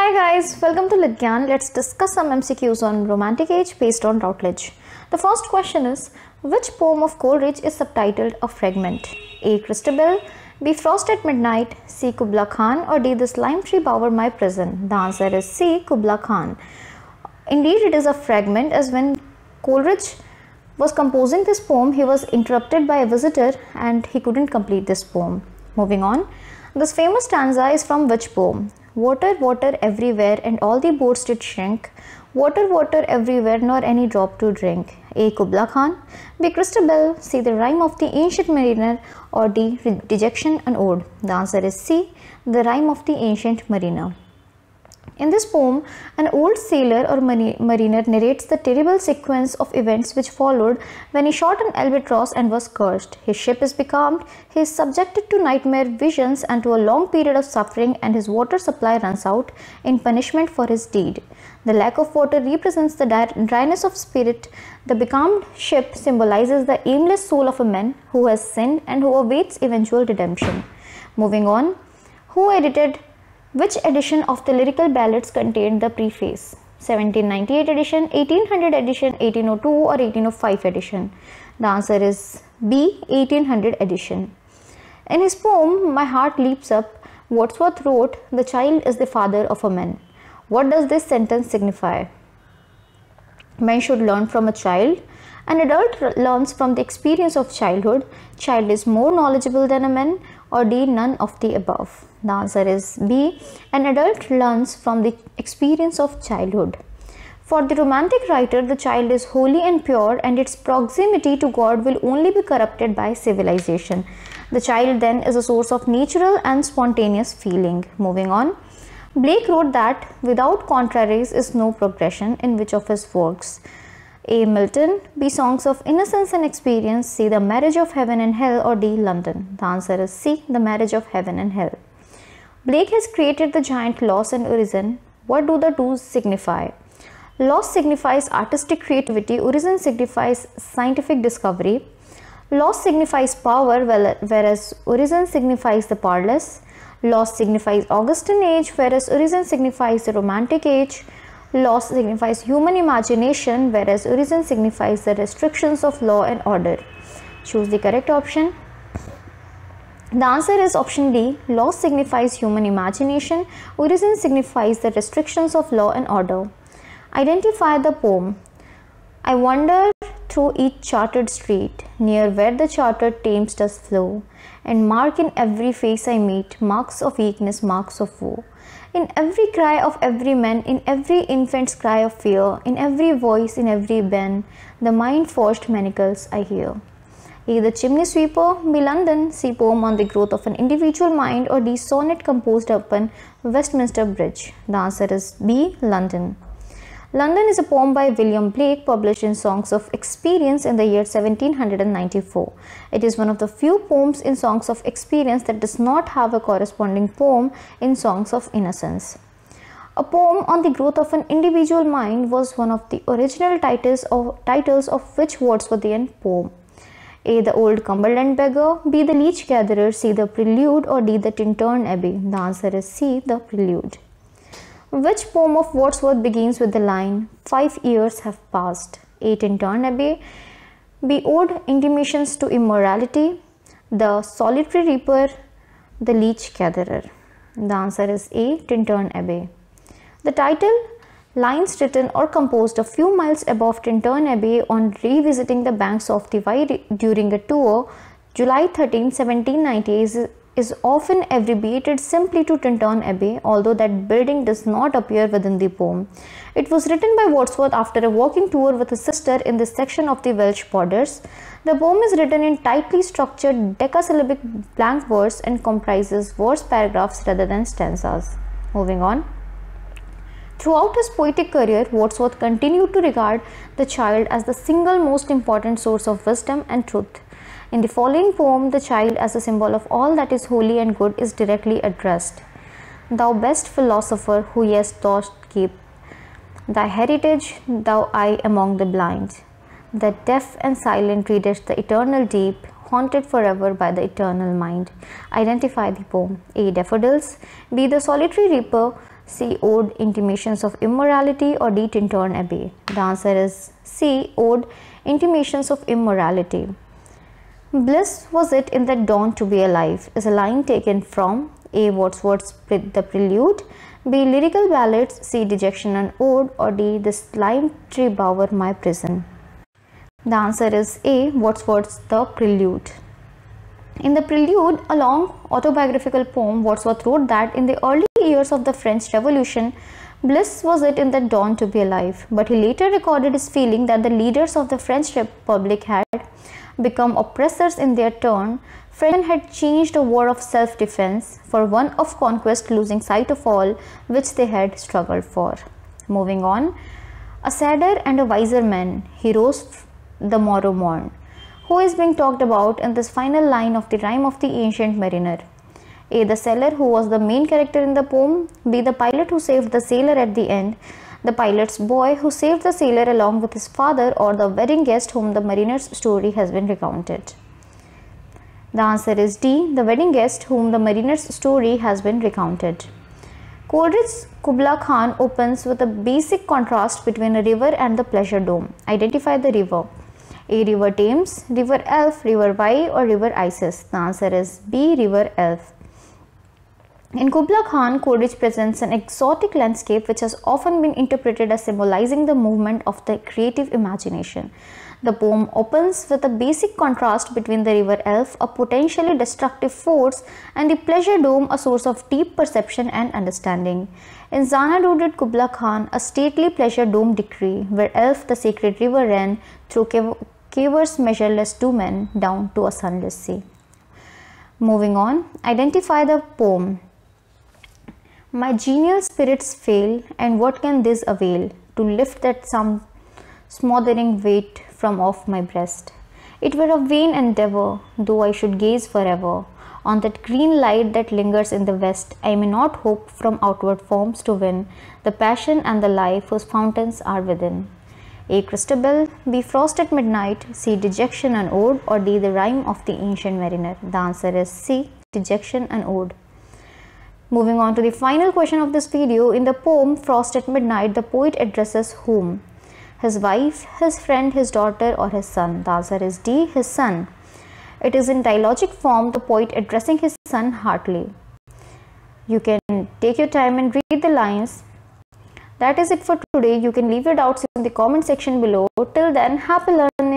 Hi guys, welcome to Lidgyan. Let's discuss some MCQs on Romantic Age based on Routledge. The first question is, which poem of Coleridge is subtitled A Fragment? A. Christabel, B. Frost at Midnight, C. Kubla Khan, or D. This Lime Tree Bower My Prison? The answer is C. Kubla Khan. Indeed, it is a fragment, as when Coleridge was composing this poem, he was interrupted by a visitor and he couldn't complete this poem. Moving on, this famous stanza is from which poem? Water, water everywhere, and all the boats did shrink. Water, water everywhere, nor any drop to drink. A. Kubla Khan, B. Christabel, C. The Rime of the Ancient Mariner, or D. Dejection and Ode. The answer is C. The Rime of the Ancient Mariner. In this poem, an old sailor or mariner narrates the terrible sequence of events which followed when he shot an albatross and was cursed. His ship is becalmed, he is subjected to nightmare visions and to a long period of suffering, and his water supply runs out in punishment for his deed. The lack of water represents the dryness of spirit. The becalmed ship symbolizes the aimless soul of a man who has sinned and who awaits eventual redemption. Moving on, which edition of the Lyrical Ballads contained the preface? 1798 edition, 1800 edition, 1802 or 1805 edition? The answer is B. 1800 edition. In his poem, My Heart Leaps Up, Wordsworth wrote, "The child is the father of a man." What does this sentence signify? Men should learn from a child. An adult learns from the experience of childhood. Child is more knowledgeable than a man, or D. None of the above? The answer is B. An adult learns from the experience of childhood. For the Romantic writer, the child is holy and pure, and its proximity to God will only be corrupted by civilization. The child then is a source of natural and spontaneous feeling. Moving on, Blake wrote that without contraries is no progression in which of his works? A. Milton, B. Songs of Innocence and Experience, C. The Marriage of Heaven and Hell, or D. London? The answer is C. The Marriage of Heaven and Hell. Blake has created the giant Los and Urizen. What do the two signify? Los signifies artistic creativity, Urizen signifies scientific discovery. Los signifies power, whereas Urizen signifies the powerless. Los signifies Augustan age, whereas Urizen signifies the Romantic age. Los signifies human imagination, whereas Urizen signifies the restrictions of law and order. Choose the correct option. The answer is option D. Los signifies human imagination, Urizen signifies the restrictions of law and order. Identify the poem. I wander through each chartered street, near where the chartered Thames does flow, and mark in every face I meet marks of weakness, marks of woe. In every cry of every man, in every infant's cry of fear, in every voice, in every ben, the mind-forged manacles I hear. A. The Chimney Sweeper, B. London, C. Poem on the Growth of an Individual Mind, or D. Sonnet composed upon Westminster Bridge? The answer is B. London. London is a poem by William Blake published in Songs of Experience in the year 1794. It is one of the few poems in Songs of Experience that does not have a corresponding poem in Songs of Innocence. A poem on the growth of an individual mind was one of the original titles of which Wordsworthian poem? A. The Old Cumberland Beggar, B. The Leech Gatherer, C. The Prelude, or D. The Tintern Abbey? The answer is C. The Prelude. Which poem of Wordsworth begins with the line, 5 years have passed? A. Tintern Abbey, B. Ode Intimations to Immorality, The Solitary Reaper, The Leech Gatherer? The answer is A. Tintern Abbey. The title, lines written or composed a few miles above Tintern Abbey on revisiting the banks of the Wye during a tour, July 13, 1790, is often abbreviated simply to Tintern Abbey, although that building does not appear within the poem. It was written by Wordsworth after a walking tour with his sister in this section of the Welsh borders. The poem is written in tightly structured decasyllabic blank verse and comprises verse paragraphs rather than stanzas. Moving on. Throughout his poetic career, Wordsworth continued to regard the child as the single most important source of wisdom and truth. In the following poem, the child as a symbol of all that is holy and good is directly addressed. Thou best philosopher who yet dost keep thy heritage, thou eye among the blind, that deaf and silent readest the eternal deep, haunted forever by the eternal mind. Identify the poem. A. Daffodils, B. The Solitary Reaper, C. Ode, intimations of immorality, or D. Tintern Abbey? The answer is C. Ode, intimations of immorality. Bliss was it in the dawn to be alive is a line taken from A. Wordsworth's The Prelude, B. Lyrical ballads, C. Dejection and Ode, or D. This lime tree bower my prison? The answer is A. Wordsworth's The Prelude. In The Prelude, a long autobiographical poem, Wordsworth wrote that in the early years of the French Revolution, bliss was it in the dawn to be alive. But he later recorded his feeling that the leaders of the French Republic had become oppressors in their turn. Frenchmen had changed a war of self-defense for one of conquest, losing sight of all which they had struggled for. Moving on, a sadder and a wiser man, he rose the morrow morn. Who is being talked about in this final line of the rhyme of the Ancient Mariner? A. The sailor who was the main character in the poem, B. The pilot who saved the sailor at the end, the pilot's boy who saved the sailor along with his father, or the wedding guest whom the mariner's story has been recounted? The answer is D. The wedding guest whom the mariner's story has been recounted. Coleridge's Kubla Khan opens with a basic contrast between a river and the pleasure dome. Identify the river. A. River Thames, River Elf, River Wye, or River Isis? The answer is B. River Elf. In Kubla Khan, Coleridge presents an exotic landscape which has often been interpreted as symbolizing the movement of the creative imagination. The poem opens with a basic contrast between the river Elf, a potentially destructive force, and the pleasure dome, a source of deep perception and understanding. In Xanadu did Kubla Khan a stately pleasure dome decree, where Elf, the sacred river, ran through caverns measureless to men down to a sunless sea. Moving on, identify the poem. My genial spirits fail, and what can this avail to lift that some smothering weight from off my breast? It were a vain endeavor, though I should gaze forever on that green light that lingers in the west. I may not hope from outward forms to win the passion and the life whose fountains are within. A. Christabel, B. Frost at midnight, C. Dejection and Ode, or D. The rhyme of the Ancient Mariner? The answer is C. Dejection and Ode. Moving on to the final question of this video, in the poem Frost at Midnight, the poet addresses whom? His wife, his friend, his daughter, or his son? The answer is D. His son. It is in dialogic form, the poet addressing his son Hartley. You can take your time and read the lines. That is it for today. You can leave your doubts in the comment section below. Till then, happy learning.